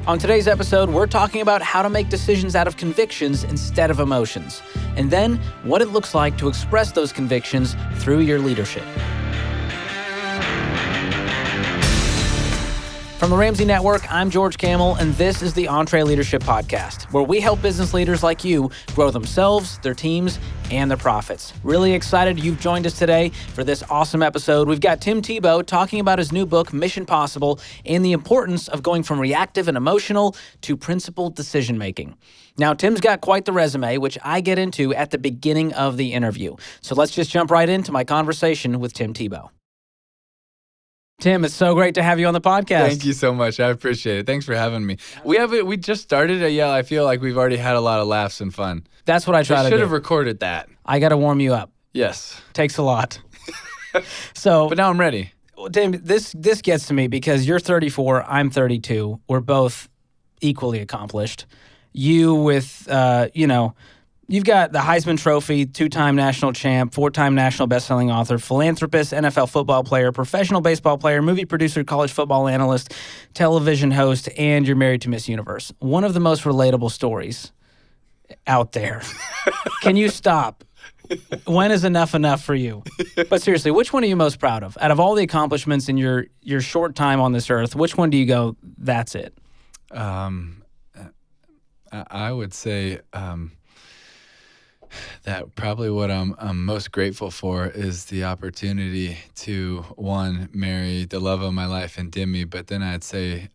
On today's episode, we're talking about how to make decisions out of convictions instead of emotions, and then what it looks like to express those convictions through your leadership. From the Ramsey Network, I'm George Kamel, and this is the EntreLeadership Podcast, where we help business leaders like you grow themselves, their teams, and their profits. Really excited you've joined us today for this awesome episode. We've got Tim Tebow talking about his new book, Mission Possible, and the importance of going from reactive and emotional to principled decision-making. Now, Tim's got quite the resume, which I get into at the beginning of the interview. So let's just jump right into my conversation with Tim Tebow. Tim, it's so great to have you on the podcast. Thank you so much. I appreciate it. Thanks for having me. We just started it. Yeah, I feel like we've already had a lot of laughs and fun. That's what I try to do. I should have recorded that. I got to warm you up. Yes. Takes a lot. But now I'm ready. Tim, this gets to me because you're 34, I'm 32. We're both equally accomplished. You with, you've got the Heisman Trophy, 2-time national champ, 4-time national bestselling author, philanthropist, NFL football player, professional baseball player, movie producer, college football analyst, television host, and you're married to Miss Universe. One of the most relatable stories out there. Can you stop? When is enough for you? But seriously, which one are you most proud of? Out of all the accomplishments in your short time on this earth, which one do you go, that's it? I would say that probably what I'm most grateful for is the opportunity to, one, marry the love of my life and Demi, but then I'd say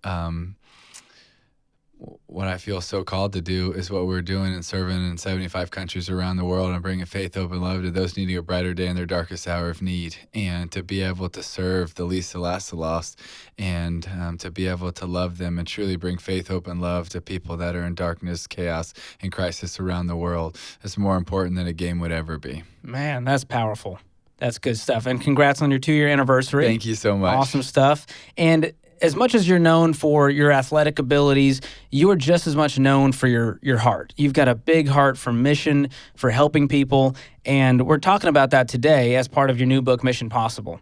what I feel so called to do is what we're doing and serving in 75 countries around the world and bringing faith, hope, and love to those needing a brighter day in their darkest hour of need, and to be able to serve the least, the last, the lost, and to be able to love them and truly bring faith, hope, and love to people that are in darkness, chaos, and crisis around the world is more important than a game would ever be. Man, that's powerful. That's good stuff. And congrats on your 2-year anniversary. Thank you so much. Awesome stuff. And as much as you're known for your athletic abilities, you are just as much known for your heart. You've got a big heart for mission, for helping people, and we're talking about that today as part of your new book, Mission Possible,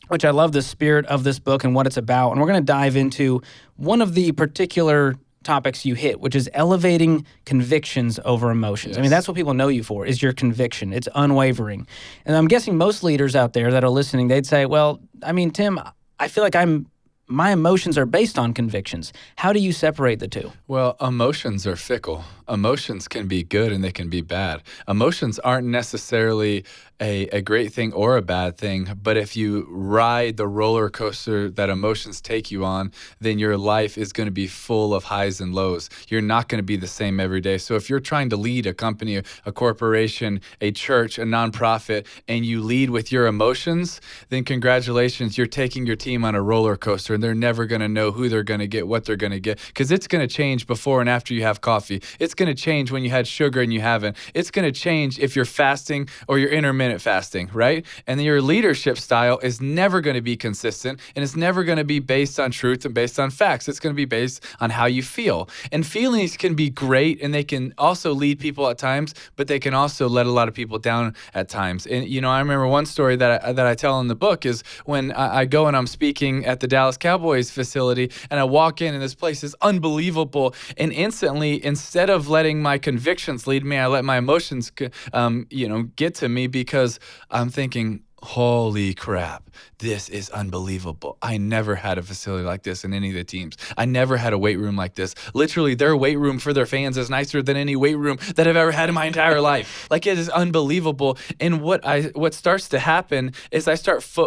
which I love the spirit of this book and what it's about. And we're going to dive into one of the particular topics you hit, which is elevating convictions over emotions. Yes. I mean, that's what people know you for, is your conviction. It's unwavering. And I'm guessing most leaders out there that are listening, they'd say, well, I mean, Tim, I feel like my emotions are based on convictions. How do you separate the two? Well, emotions are fickle. Emotions can be good and they can be bad. Emotions aren't necessarily a great thing or a bad thing, but if you ride the roller coaster that emotions take you on, then your life is going to be full of highs and lows. You're not going to be the same every day. So if you're trying to lead a company, a corporation, a church, a nonprofit, and you lead with your emotions, then congratulations, you're taking your team on a roller coaster, and they're never going to know who they're going to get, what they're going to get, because it's going to change before and after you have coffee. It's going to change when you had sugar and you haven't. It's going to change if you're fasting or you're intermittent fasting, right? And your leadership style is never going to be consistent, and it's never going to be based on truth and based on facts. It's going to be based on how you feel. And feelings can be great, and they can also lead people at times, but they can also let a lot of people down at times. And, I remember one story that I tell in the book is when I go and I'm speaking at the Dallas Cowboys facility, and I walk in, and this place is unbelievable, and instantly, instead of letting my convictions lead me, I let my emotions get to me, because I'm thinking, holy crap, this is unbelievable. I never had a facility like this in any of the teams. I never had a weight room like this. Literally, their weight room for their fans is nicer than any weight room that I've ever had in my entire life. Like, it is unbelievable. And what starts to happen is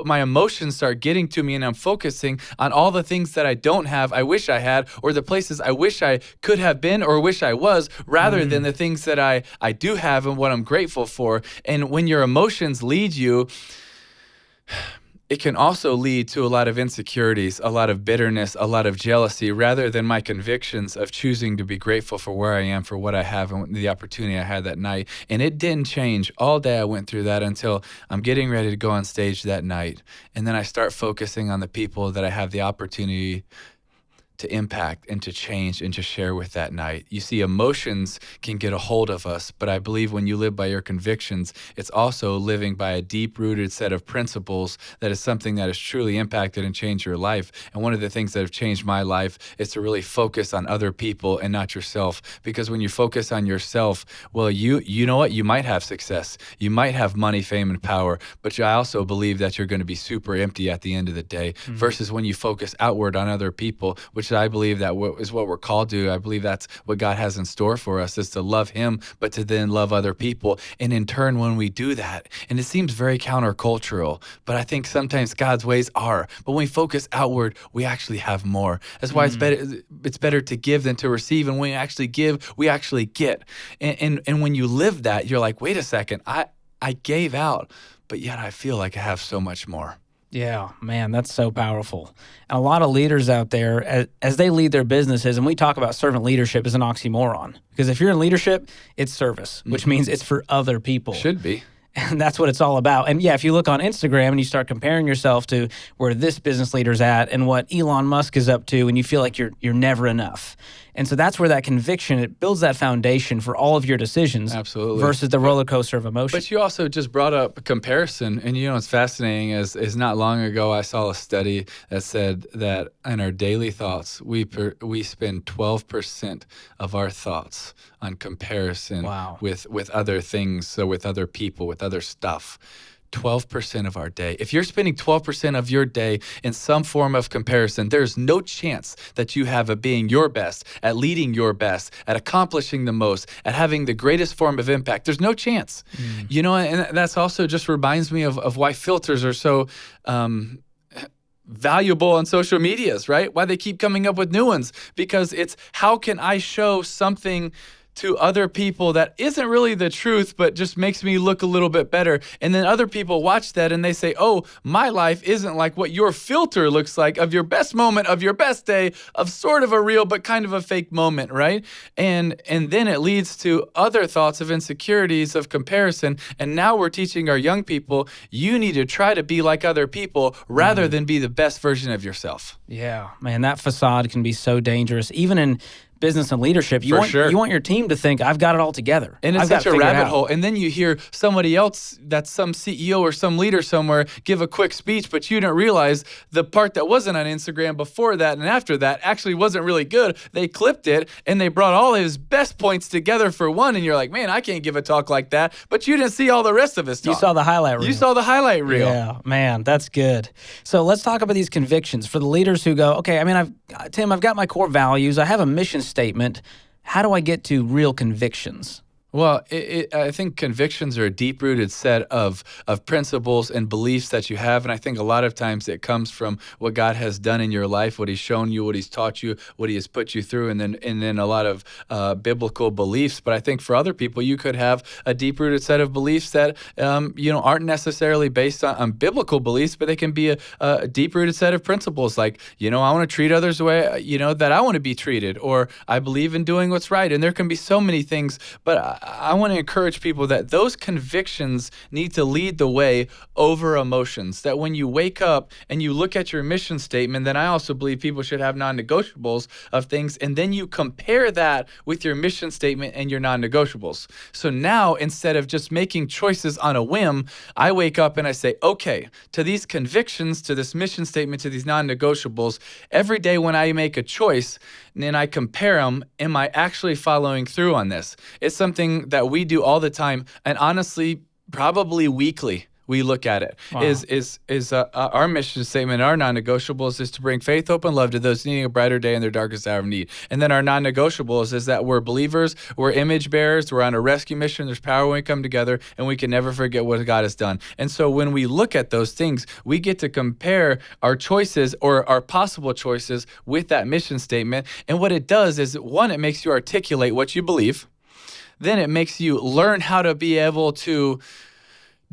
my emotions start getting to me, and I'm focusing on all the things that I don't have, I wish I had, or the places I wish I could have been or wish I was, rather than the things that I do have and what I'm grateful for. And when your emotions lead you, it can also lead to a lot of insecurities, a lot of bitterness, a lot of jealousy, rather than my convictions of choosing to be grateful for where I am, for what I have, and the opportunity I had that night. And it didn't change. All day I went through that until I'm getting ready to go on stage that night. And then I start focusing on the people that I have the opportunity to impact and to change and to share with that night. You see, emotions can get a hold of us, but I believe when you live by your convictions, it's also living by a deep-rooted set of principles that is something that has truly impacted and changed your life. And one of the things that have changed my life is to really focus on other people and not yourself. Because when you focus on yourself, well, you know what? You might have success. You might have money, fame, and power, but I also believe that you're going to be super empty at the end of the day. Versus when you focus outward on other people, which I believe that is what we're called to. I believe that's what God has in store for us, is to love him, but to then love other people. And in turn, when we do that, and it seems very countercultural, but I think sometimes God's ways are. But when we focus outward, we actually have more. That's why it's better to give than to receive. And when we actually give, we actually get. And when you live that, you're like, wait a second, I gave out, but yet I feel like I have so much more. Yeah, man, that's so powerful. And a lot of leaders out there, as they lead their businesses, and we talk about servant leadership as an oxymoron, because if you're in leadership, it's service, which means it's for other people. Should be. And that's what it's all about. And yeah, if you look on Instagram and you start comparing yourself to where this business leader's at and what Elon Musk is up to, and you feel like you're never enough. And so that's where that conviction, it builds that foundation for all of your decisions. Absolutely. Versus the roller coaster of emotion. But you also just brought up a comparison. And what's fascinating is not long ago I saw a study that said that in our daily thoughts, we spend 12% of our thoughts on comparison with other things, so with other people, with other stuff. 12% of our day. If you're spending 12% of your day in some form of comparison, there's no chance that you have at being your best, at leading your best, at accomplishing the most, at having the greatest form of impact. There's no chance. And that's also just reminds me of why filters are so valuable on social medias, right? Why they keep coming up with new ones, because it's how can I show something to other people that isn't really the truth, but just makes me look a little bit better. And then other people watch that and they say, oh, my life isn't like what your filter looks like of your best moment, of your best day, of sort of a real but kind of a fake moment, right? And then it leads to other thoughts of insecurities, of comparison. And now we're teaching our young people, you need to try to be like other people rather than be the best version of yourself. Yeah, man, that facade can be so dangerous. Even in business and leadership, you want your team to think, I've got it all together. And it's such a rabbit hole. And then you hear somebody else, that's some CEO or some leader somewhere, give a quick speech, but you didn't realize the part that wasn't on Instagram before that and after that actually wasn't really good. They clipped it and they brought all his best points together for one. And you're like, man, I can't give a talk like that. But you didn't see all the rest of his talk. You saw the highlight reel. You saw the highlight reel. Yeah, man, that's good. So let's talk about these convictions for the leaders who go, okay, I mean, Tim, I've got my core values. I have a mission statement. How do I get to real convictions? Well, I think convictions are a deep-rooted set of principles and beliefs that you have, and I think a lot of times it comes from what God has done in your life, what He's shown you, what He's taught you, what He has put you through, and then a lot of biblical beliefs. But I think for other people, you could have a deep-rooted set of beliefs that aren't necessarily based on biblical beliefs, but they can be a deep-rooted set of principles, like I want to treat others the way that I want to be treated, or I believe in doing what's right. And there can be so many things, but I want to encourage people that those convictions need to lead the way over emotions. That when you wake up and you look at your mission statement, then I also believe people should have non-negotiables of things, and then you compare that with your mission statement and your non-negotiables. So now, instead of just making choices on a whim, I wake up and I say, okay, to these convictions, to this mission statement, to these non-negotiables, every day when I make a choice and I compare them, am I actually following through on this? It's something that we do all the time, and honestly, probably weekly. We look at it. Wow. Is our mission statement, our non-negotiables is to bring faith, hope, and love to those needing a brighter day in their darkest hour of need. And then our non-negotiables is that we're believers, we're image bearers, we're on a rescue mission, there's power when we come together, and we can never forget what God has done. And so when we look at those things, we get to compare our choices or our possible choices with that mission statement. And what it does is, one, it makes you articulate what you believe. Then it makes you learn how to be able to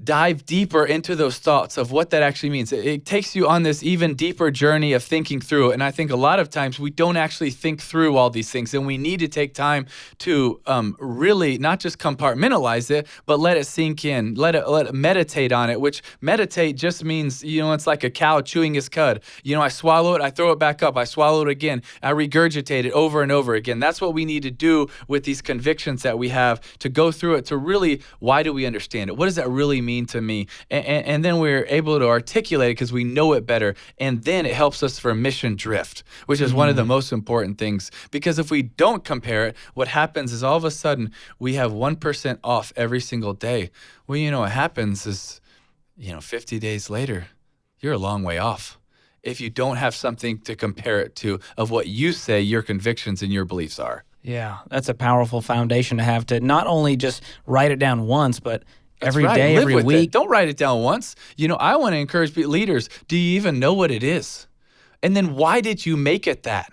dive deeper into those thoughts of what that actually means. It takes you on this even deeper journey of thinking through it. And I think a lot of times we don't actually think through all these things, and we need to take time to really not just compartmentalize it, but let it sink in, let it meditate on it, which meditate just means, it's like a cow chewing its cud. I swallow it, I throw it back up, I swallow it again, I regurgitate it over and over again. That's what we need to do with these convictions that we have, to go through it, to really, why do we understand it? What does that really mean to me? And then we're able to articulate it because we know it better. And then it helps us for mission drift, which is one of the most important things. Because if we don't compare it, what happens is all of a sudden we have 1% off every single day. Well, what happens is, 50 days later, you're a long way off if you don't have something to compare it to of what you say your convictions and your beliefs are. Yeah, that's a powerful foundation to have, to not only just write it down once, but every day, Live every with week. It. Don't write it down once. I want to encourage leaders. Do you even know what it is? And then why did you make it that?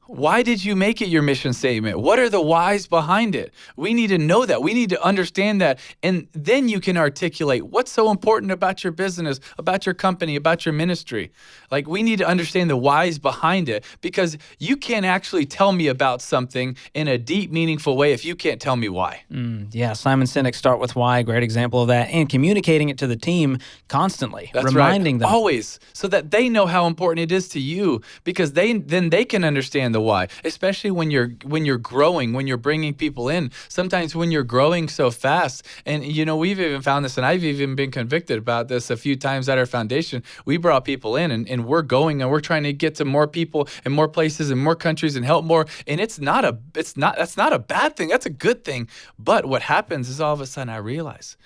Why did you make it your mission statement? What are the whys behind it? We need to know that. We need to understand that. And then you can articulate what's so important about your business, about your company, about your ministry. Like, we need to understand the whys behind it, because you can't actually tell me about something in a deep, meaningful way if you can't tell me why. Yeah, Simon Sinek, Start With Why, great example of that. And communicating it to the team constantly, That's reminding them. Always, so that they know how important it is to you, because then they can understand the why, especially when you're growing, when you're bringing people in. Sometimes when you're growing so fast, and we've even found this, and I've even been convicted about this a few times at our foundation. We brought people in, and we're going, and we're trying to get to more people and more places and more countries and help more. And that's not a bad thing. That's a good thing. But what happens is, all of a sudden I realize,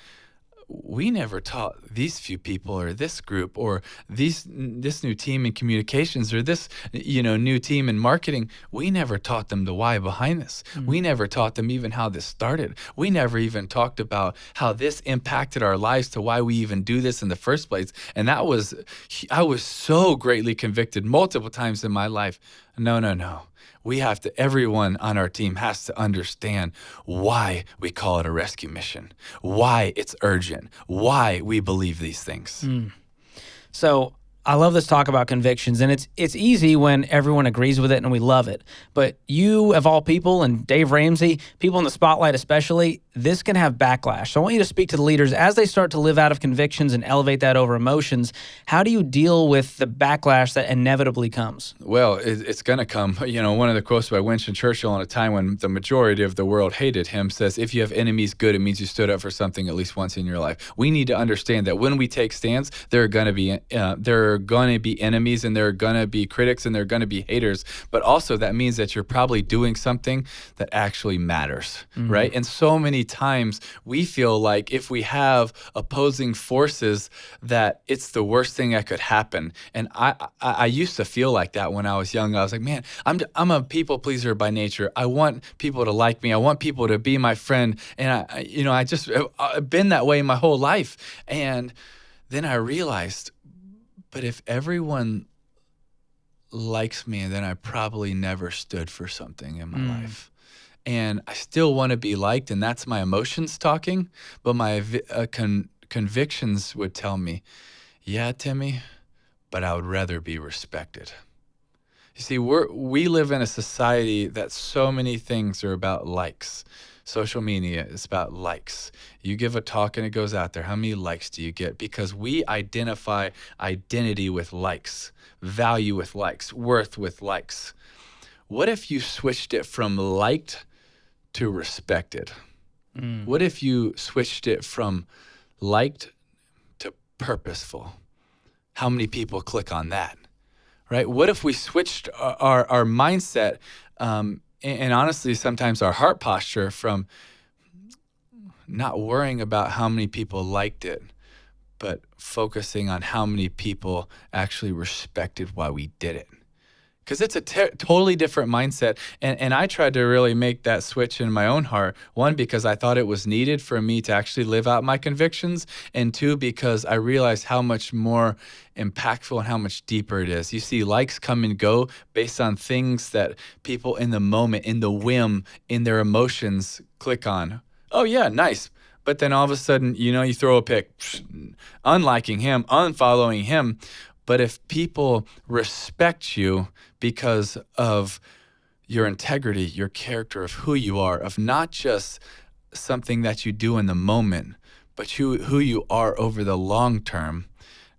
we never taught these few people, or this group, or this new team in communications, or this new team in marketing. We never taught them the why behind this. We never taught them even how this started. We never even talked about how this impacted our lives, to why we even do this in the first place. And I was so greatly convicted multiple times in my life. No. Everyone on our team has to understand why we call it a rescue mission, why it's urgent, why we believe these things. So I love this talk about convictions, and it's easy when everyone agrees with it and we love it. But you, of all people, and Dave Ramsey, people in the spotlight especially, this can have backlash. So I want you to speak to the leaders as they start to live out of convictions and elevate that over emotions. How do you deal with the backlash that inevitably comes? Well, it's going to come. One of the quotes by Winston Churchill, in a time when the majority of the world hated him, says, if you have enemies good, it means you stood up for something at least once in your life. We need to understand that when we take stands, there are going to be enemies, and there are going to be critics, and there are going to be haters. But also that means that you're probably doing something that actually matters, right? And so many times we feel like if we have opposing forces, that it's the worst thing that could happen. And I used to feel like that when I was young. I was like, man, I'm a people pleaser by nature. I want people to like me. I want people to be my friend. And I've been that way my whole life. And then I realized, but if everyone likes me, then I probably never stood for something in my life. And I still want to be liked, and that's my emotions talking. But my convictions would tell me, yeah, Timmy, but I would rather be respected. You see, we live in a society that so many things are about likes. Social media is about likes. You give a talk and it goes out there. How many likes do you get? Because we identify identity with likes, value with likes, worth with likes. What if you switched it from liked to respected? What if you switched it from liked to purposeful? How many people click on that, right? What if we switched our mindset, and honestly, sometimes our heart posture, from not worrying about how many people liked it, but focusing on how many people actually respected why we did it? Because it's a totally different mindset. And I tried to really make that switch in my own heart. One, because I thought it was needed for me to actually live out my convictions. And two, because I realized how much more impactful and how much deeper it is. You see, likes come and go based on things that people in the moment, in the whim, in their emotions click on. Oh, yeah, nice. but then all of a sudden, you throw a pick, unliking him, unfollowing him. But if people respect you because of your integrity, your character, of who you are, of not just something that you do in the moment, but who you are over the long term,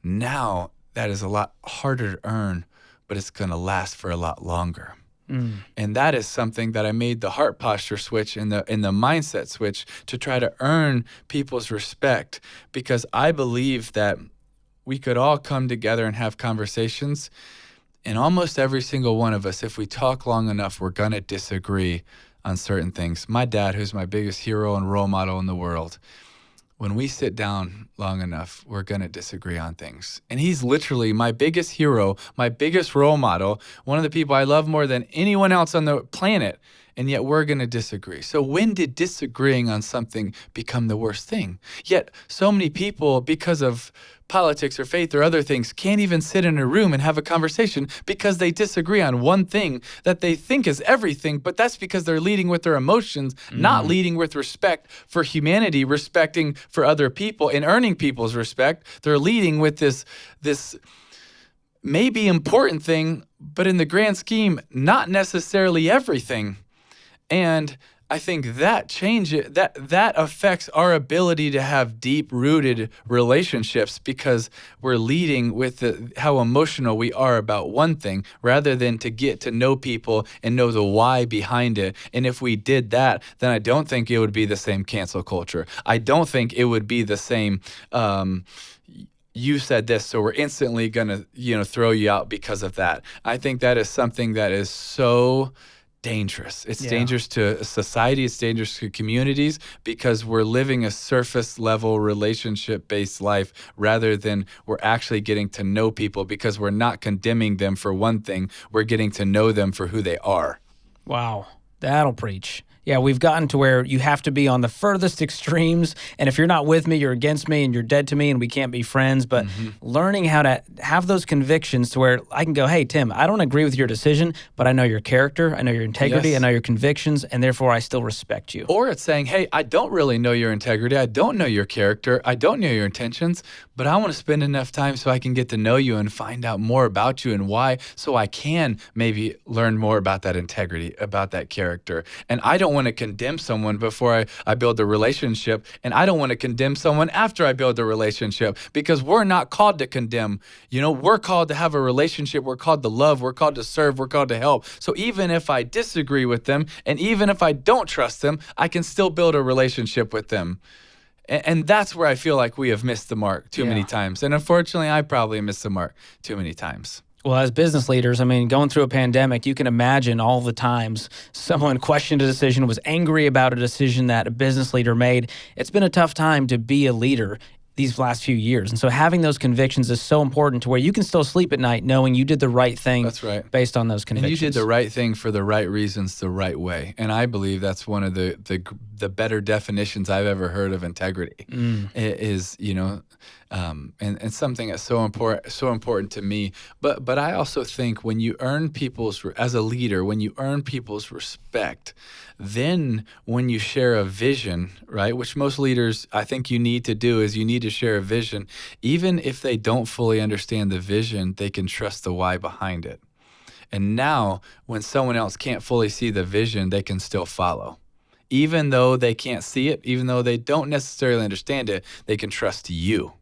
now that is a lot harder to earn, but it's going to last for a lot longer. And that is something that I made the heart posture switch and the mindset switch to try to earn people's respect, because I believe that we could all come together and have conversations, and almost every single one of us, if we talk long enough, we're going to disagree on certain things. My dad, who's my biggest hero and role model in the world, when we sit down long enough, we're going to disagree on things. And he's literally my biggest hero, my biggest role model, one of the people I love more than anyone else on the planet. And yet we're going to disagree. So when did disagreeing on something become the worst thing? Yet so many people, because of politics or faith or other things, can't even sit in a room and have a conversation because they disagree on one thing that they think is everything, but that's because they're leading with their emotions, not leading with respect for humanity, respecting for other people and earning people's respect. They're leading with this maybe important thing, but in the grand scheme, not necessarily everything. And I think that that affects our ability to have deep-rooted relationships, because we're leading with how emotional we are about one thing rather than to get to know people and know the why behind it. And if we did that, then I don't think it would be the same cancel culture. I don't think it would be the same you said this, so we're instantly going to throw you out because of that. I think that is something that is so dangerous. It's dangerous to society. It's dangerous to communities, because we're living a surface level relationship based life rather than we're actually getting to know people, because we're not condemning them for one thing. We're getting to know them for who they are. Wow. That'll preach. Yeah, we've gotten to where you have to be on the furthest extremes. And if you're not with me, you're against me and you're dead to me and we can't be friends. But learning how to have those convictions to where I can go, hey, Tim, I don't agree with your decision, but I know your character, I know your integrity, I know your convictions, and therefore I still respect you. Or it's saying, hey, I don't really know your integrity, I don't know your character, I don't know your intentions, but I want to spend enough time so I can get to know you and find out more about you and why, so I can maybe learn more about that integrity, about that character. And I don't want to condemn someone before I build a relationship, and I don't want to condemn someone after I build a relationship, because we're not called to condemn. We're called to have a relationship. We're called to love. We're called to serve. We're called to help. So even if I disagree with them, and even if I don't trust them, I can still build a relationship with them. And that's where I feel like we have missed the mark too many times. And unfortunately, I probably missed the mark too many times. Well, as business leaders, going through a pandemic, you can imagine all the times someone questioned a decision, was angry about a decision that a business leader made. It's been a tough time to be a leader these last few years. And so having those convictions is so important, to where you can still sleep at night knowing you did the right thing. That's right. Based on those convictions. And you did the right thing for the right reasons, the right way. And I believe that's one of the better definitions I've ever heard of integrity. Is and something that's so important to me. But I also think when you earn as a leader, when you earn people's respect, then when you share a vision, right, which most leaders I think you need to do, is you need to share a vision. Even if they don't fully understand the vision, they can trust the why behind it. And now when someone else can't fully see the vision, they can still follow. Even though they can't see it, even though they don't necessarily understand it, they can trust you.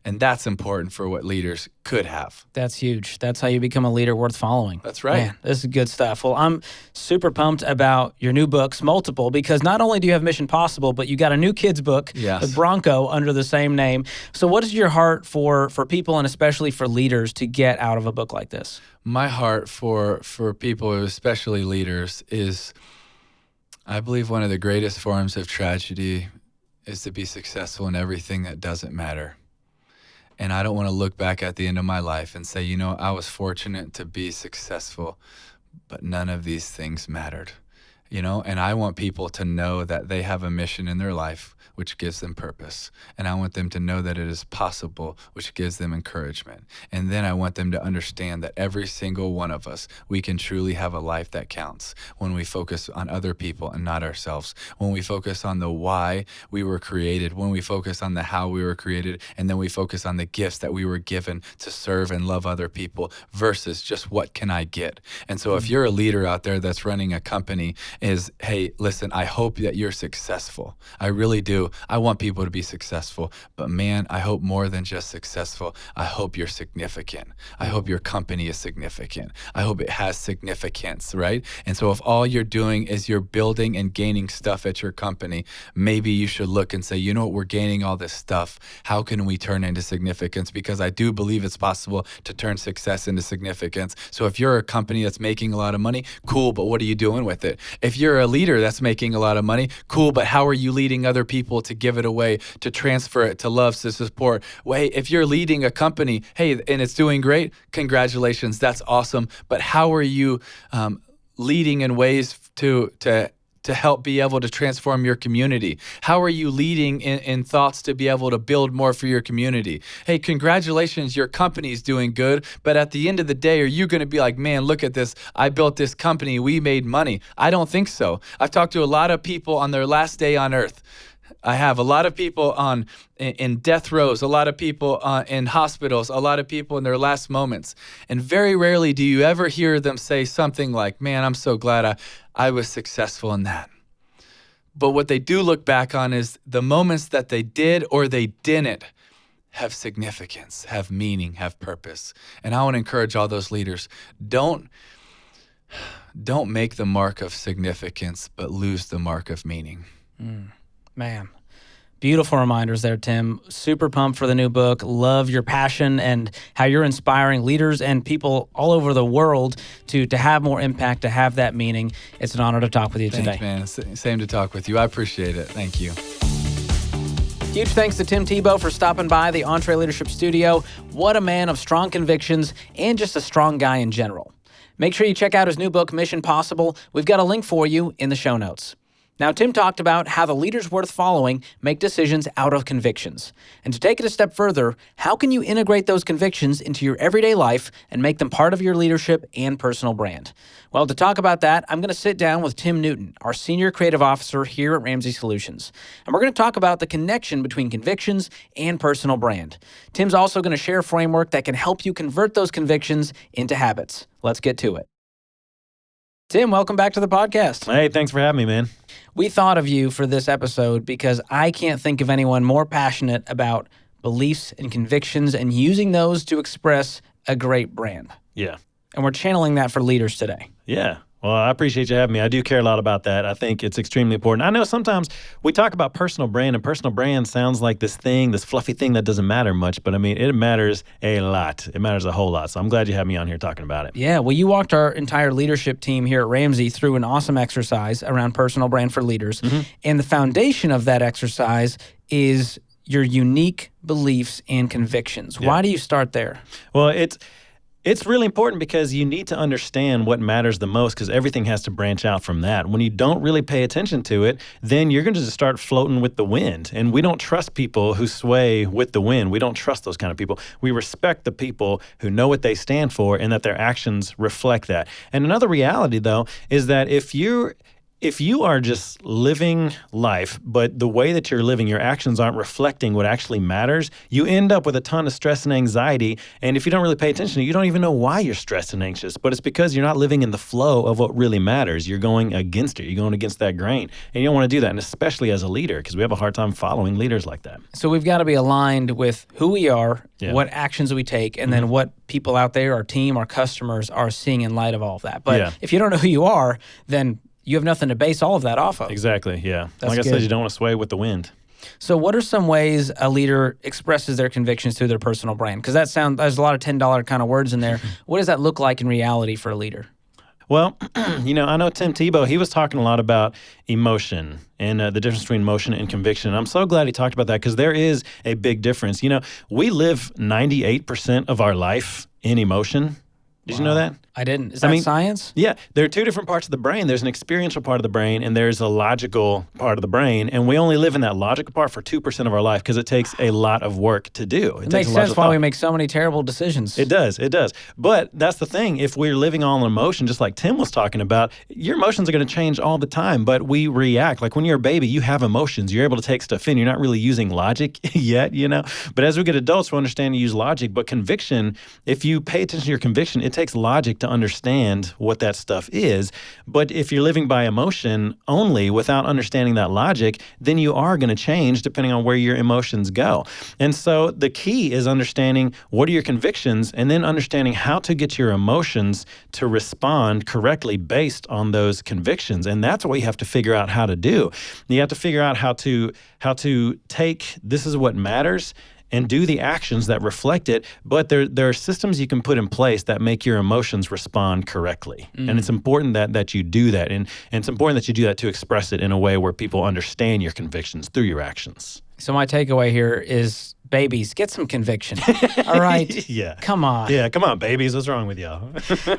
And that's important for what leaders could have. That's huge. That's how you become a leader worth following. That's right. Man, this is good stuff. Well, I'm super pumped about your new books, multiple, because not only do you have Mission Possible, but you got a new kids book, with Bronco, under the same name. So what is your heart for people, and especially for leaders, to get out of a book like this? My heart for people, especially leaders, is I believe one of the greatest forms of tragedy is to be successful in everything that doesn't matter. And I don't want to look back at the end of my life and say, I was fortunate to be successful, but none of these things mattered. and I want people to know that they have a mission in their life, which gives them purpose. And I want them to know that it is possible, which gives them encouragement. And then I want them to understand that every single one of us, we can truly have a life that counts when we focus on other people and not ourselves, when we focus on the why we were created, when we focus on the how we were created, and then we focus on the gifts that we were given to serve and love other people versus just what can I get. And so if you're a leader out there that's running a company, hey, listen, I hope that you're successful. I really do. I want people to be successful, but man, I hope more than just successful. I hope you're significant. I hope your company is significant. I hope it has significance, right? And so if all you're doing is you're building and gaining stuff at your company, maybe you should look and say, you know what, we're gaining all this stuff. How can we turn into significance? Because I do believe it's possible to turn success into significance. So if you're a company that's making a lot of money, cool, but what are you doing with it? If you're a leader that's making a lot of money, cool, but how are you leading other people to give it away, to transfer it, to love, to support? Well, hey, if you're leading a company, hey, and it's doing great, congratulations, that's awesome. But how are you leading in ways to help be able to transform your community? How are you leading in thoughts to be able to build more for your community? Hey, congratulations, your company's doing good, but at the end of the day, are you going to be like, man, look at this, I built this company, we made money? I don't think so. I've talked to a lot of people on their last day on earth. I have a lot of people in death rows, a lot of people in hospitals, a lot of people in their last moments. And very rarely do you ever hear them say something like, man, I'm so glad I was successful in that. But what they do look back on is the moments that they did or they didn't have significance, have meaning, have purpose. And I want to encourage all those leaders, don't make the mark of significance, but lose the mark of meaning. Man, beautiful reminders there, Tim. Super pumped for the new book. Love your passion and how you're inspiring leaders and people all over the world to have more impact, to have that meaning. It's an honor to talk with you today. Thanks, man. Same to talk with you. I appreciate it. Thank you. Huge thanks to Tim Tebow for stopping by the EntreLeadership studio. What a man of strong convictions and just a strong guy in general. Make sure you check out his new book, Mission Possible. We've got a link for you in the show notes. Now, Tim talked about how the leaders worth following make decisions out of convictions. And to take it a step further, how can you integrate those convictions into your everyday life and make them part of your leadership and personal brand? Well, to talk about that, I'm going to sit down with Tim Newton, our Senior Creative Officer here at Ramsey Solutions. And we're going to talk about the connection between convictions and personal brand. Tim's also going to share a framework that can help you convert those convictions into habits. Let's get to it. Tim, welcome back to the podcast. Hey, thanks for having me, man. We thought of you for this episode because I can't think of anyone more passionate about beliefs and convictions and using those to express a great brand. Yeah. And we're channeling that for leaders today. Yeah. Well, I appreciate you having me. I do care a lot about that. I think it's extremely important. I know sometimes we talk about personal brand, and personal brand sounds like this fluffy thing that doesn't matter much. But I mean, it matters a lot. It matters a whole lot. So I'm glad you had me on here talking about it. Yeah. Well, you walked our entire leadership team here at Ramsey through an awesome exercise around personal brand for leaders. Mm-hmm. And the foundation of that exercise is your unique beliefs and convictions. Yeah. Why do you start there? Well, It's really important because you need to understand what matters the most, because everything has to branch out from that. When you don't really pay attention to it, then you're going to just start floating with the wind. And we don't trust people who sway with the wind. We don't trust those kind of people. We respect the people who know what they stand for and that their actions reflect that. And another reality, though, is that if you are just living life, but the way that you're living, your actions aren't reflecting what actually matters, you end up with a ton of stress and anxiety. And if you don't really pay attention, you don't even know why you're stressed and anxious. But it's because you're not living in the flow of what really matters. You're going against it. You're going against that grain. And you don't want to do that, and especially as a leader, because we have a hard time following leaders like that. So we've got to be aligned with who we are, what actions we take, and then what people out there, our team, our customers are seeing in light of all of that. But if you don't know who you are, then you have nothing to base all of that off of. Exactly, yeah. That's like I good. said, you don't want to sway with the wind. So what are some ways a leader expresses their convictions through their personal brand? Because there's a lot of $10 kind of words in there. What does that look like in reality for a leader? Well, I know Tim Tebow, he was talking a lot about emotion and the difference between emotion and conviction. And I'm so glad he talked about that, because there is a big difference. We live 98% of our life in emotion. Did you know that? I didn't. Is that science? Yeah, there are two different parts of the brain. There's an experiential part of the brain, and there's a logical part of the brain. And we only live in that logical part for 2% of our life because it takes a lot of work to do. It makes sense why we make so many terrible decisions. It does. But that's the thing. If we're living all in emotion, just like Tim was talking about, your emotions are going to change all the time, but we react. Like when you're a baby, you have emotions. You're able to take stuff in. You're not really using logic yet, But as we get adults, we understand to use logic. But conviction, if you pay attention to your conviction, it takes logic to understand what that stuff is. But if you're living by emotion only without understanding that logic, then you are going to change depending on where your emotions go. And so the key is understanding what are your convictions and then understanding how to get your emotions to respond correctly based on those convictions. And that's what you have to figure out how to do. You have to figure out how to take this is what matters and do the actions that reflect it, but there are systems you can put in place that make your emotions respond correctly. And it's important that you do that, and it's important that you do that to express it in a way where people understand your convictions through your actions. So my takeaway here is, babies, get some conviction. All right? Yeah. Come on. Yeah, come on, babies. What's wrong with y'all?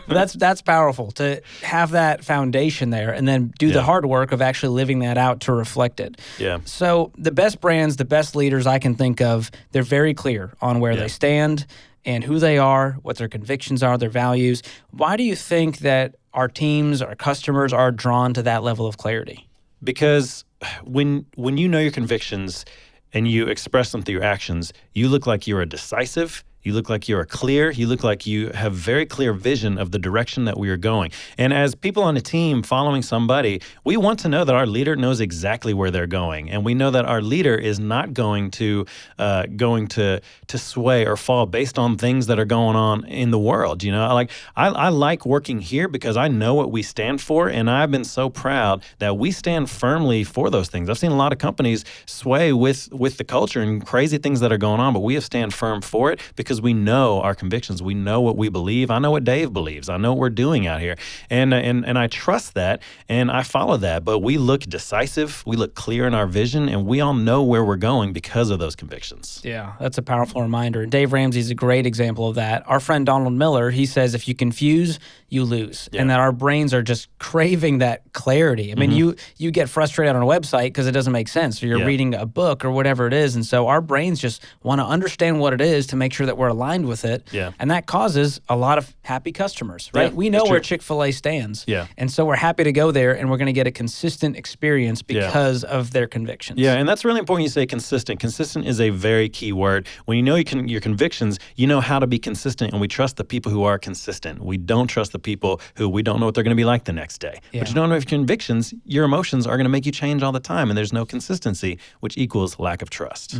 That's powerful to have that foundation there and then do the hard work of actually living that out to reflect it. Yeah. So the best brands, the best leaders I can think of, they're very clear on where they stand and who they are, what their convictions are, their values. Why do you think that our teams, our customers are drawn to that level of clarity? Because when you know your convictions and you express them through your actions, you look like you're decisive, you look like you're clear, you look like you have very clear vision of the direction that we are going. And as people on a team following somebody, we want to know that our leader knows exactly where they're going. And we know that our leader is not going to sway or fall based on things that are going on in the world. I like working here because I know what we stand for, and I've been so proud that we stand firmly for those things. I've seen a lot of companies sway with the culture and crazy things that are going on, but we have stand firm for it because we know our convictions. We know what we believe. I know what Dave believes. I know what we're doing out here. And I trust that, and I follow that. But we look decisive, we look clear in our vision, and we all know where we're going because of those convictions. Yeah, that's a powerful reminder. Dave Ramsey is a great example of that. Our friend Donald Miller, he says, if you confuse, you lose. And that our brains are just craving that clarity. I mean, you get frustrated on a website because it doesn't make sense, or you're reading a book or whatever it is. And so our brains just want to understand what it is to make sure that we're aligned with it. Yeah. And that causes a lot of happy customers, right? Yeah, we know where Chick-fil-A stands. Yeah. And so we're happy to go there, and we're going to get a consistent experience because of their convictions. Yeah, and that's really important you say consistent. Consistent is a very key word. When you know your convictions, you know how to be consistent, and we trust the people who are consistent. We don't trust the people who we don't know what they're going to be like the next day. Yeah. But you don't know if your convictions, your emotions are going to make you change all the time, and there's no consistency, which equals lack of trust.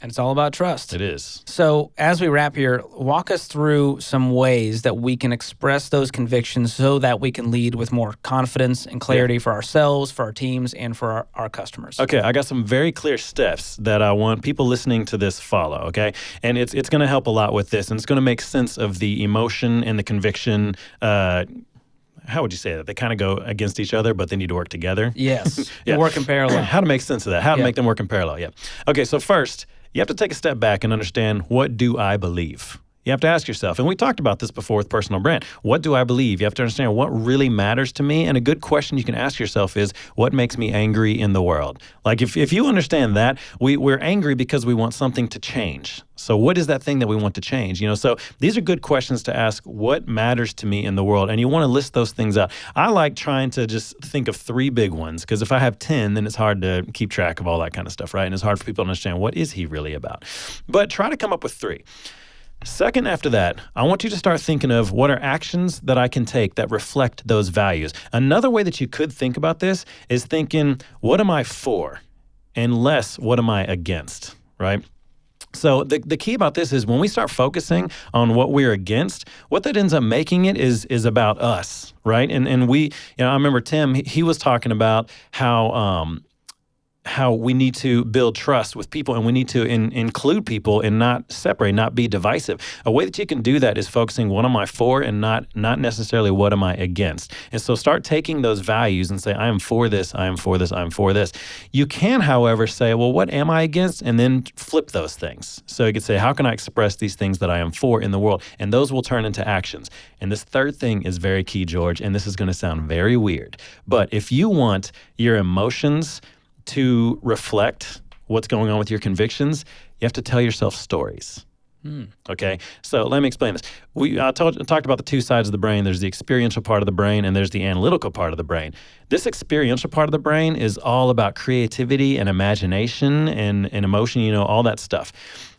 And it's all about trust. It is. So as we wrap here, walk us through some ways that we can express those convictions so that we can lead with more confidence and clarity for ourselves, for our teams, and for our customers. Okay, I got some very clear steps that I want people listening to this follow, okay? And it's going to help a lot with this, and it's going to make sense of the emotion and the conviction. How would you say that? They kind of go against each other, but they need to work together? Yes, they work in parallel. How to make sense of that, how to make them work in parallel, Okay, so first, you have to take a step back and understand, what do I believe? You have to ask yourself, and we talked about this before with personal brand, what do I believe? You have to understand what really matters to me, and a good question you can ask yourself is, what makes me angry in the world? Like if you understand that, we're angry because we want something to change. So what is that thing that we want to change? So these are good questions to ask, what matters to me in the world? And you want to list those things out. I like trying to just think of 3 big ones, because if I have 10, then it's hard to keep track of all that kind of stuff, right? And it's hard for people to understand, what is he really about? But try to come up with 3. Second, after that, I want you to start thinking of, what are actions that I can take that reflect those values? Another way that you could think about this is thinking, what am I for? And less, what am I against, right? So the key about this is, when we start focusing on what we're against, what that ends up making it is about us, right? And we, I remember Tim, he was talking about how how we need to build trust with people, and we need to include people and not separate, not be divisive. A way that you can do that is focusing what am I for and not necessarily what am I against. And so start taking those values and say, I am for this, I am for this, I am for this. You can, however, say, well, what am I against? And then flip those things. So you could say, how can I express these things that I am for in the world? And those will turn into actions. And this third thing is very key, George, and this is going to sound very weird. But if you want your emotions to reflect what's going on with your convictions, you have to tell yourself stories. Okay, so let me explain this. I talked about the two sides of the brain. There's the experiential part of the brain and there's the analytical part of the brain. This experiential part of the brain is all about creativity and imagination and emotion, all that stuff.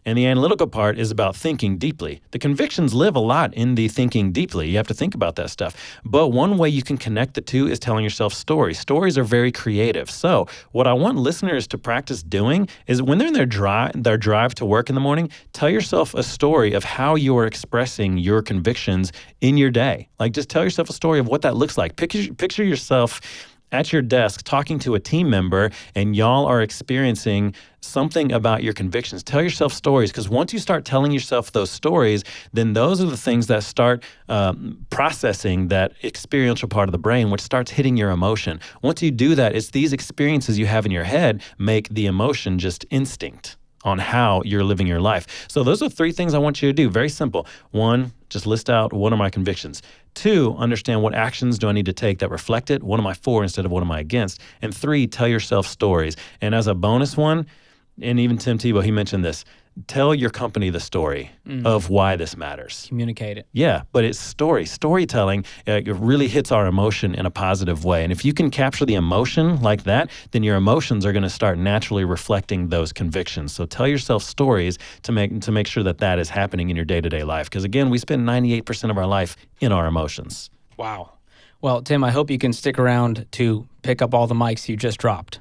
And the analytical part is about thinking deeply. The convictions live a lot in the thinking deeply. You have to think about that stuff. But one way you can connect the two is telling yourself stories. Stories are very creative. So what I want listeners to practice doing is when they're in their drive to work in the morning, tell yourself a story of how you are expressing your convictions in your day. Like just tell yourself a story of what that looks like. Picture yourself at your desk talking to a team member and y'all are experiencing something about your convictions. Tell yourself stories, because once you start telling yourself those stories, then those are the things that start processing that experiential part of the brain, which starts hitting your emotion. Once you do that, it's these experiences you have in your head make the emotion just instinct on how you're living your life. So those are three things I want you to do. Very simple. One, just list out what are my convictions. Two, understand what actions do I need to take that reflect it. What am I for instead of what am I against? And three, tell yourself stories. And as a bonus one, and even Tim Tebow, he mentioned this, tell your company the story of why this matters. Communicate it. Yeah, but it's storytelling. It really hits our emotion in a positive way. And if you can capture the emotion like that, then your emotions are going to start naturally reflecting those convictions. So tell yourself stories to make sure that is happening in your day-to-day life. Because again, we spend 98% of our life in our emotions. Wow. Well, Tim, I hope you can stick around to pick up all the mics you just dropped.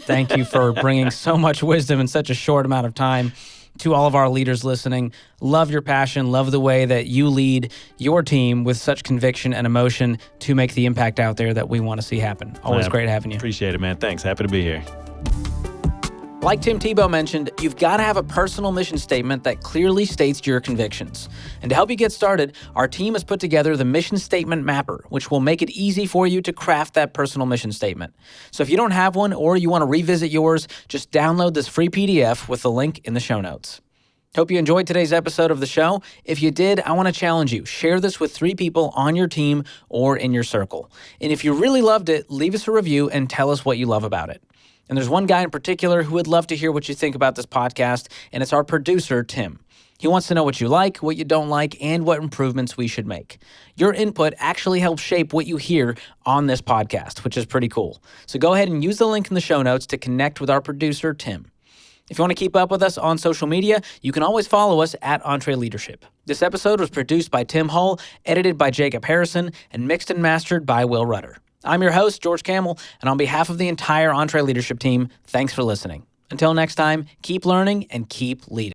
Thank you for bringing so much wisdom in such a short amount of time to all of our leaders listening. Love your passion. Love the way that you lead your team with such conviction and emotion to make the impact out there that we want to see happen. Always great having you. Appreciate it, man. Thanks. Happy to be here. Like Tim Tebow mentioned, you've got to have a personal mission statement that clearly states your convictions. And to help you get started, our team has put together the Mission Statement Mapper, which will make it easy for you to craft that personal mission statement. So if you don't have one or you want to revisit yours, just download this free PDF with the link in the show notes. Hope you enjoyed today's episode of the show. If you did, I want to challenge you. Share this with 3 people on your team or in your circle. And if you really loved it, leave us a review and tell us what you love about it. And there's one guy in particular who would love to hear what you think about this podcast, and it's our producer, Tim. He wants to know what you like, what you don't like, and what improvements we should make. Your input actually helps shape what you hear on this podcast, which is pretty cool. So go ahead and use the link in the show notes to connect with our producer, Tim. If you want to keep up with us on social media, you can always follow us at EntreLeadership. This episode was produced by Tim Hull, edited by Jacob Harrison, and mixed and mastered by Will Rudder. I'm your host, George Kamel, and on behalf of the entire EntreLeadership team, thanks for listening. Until next time, keep learning and keep leading.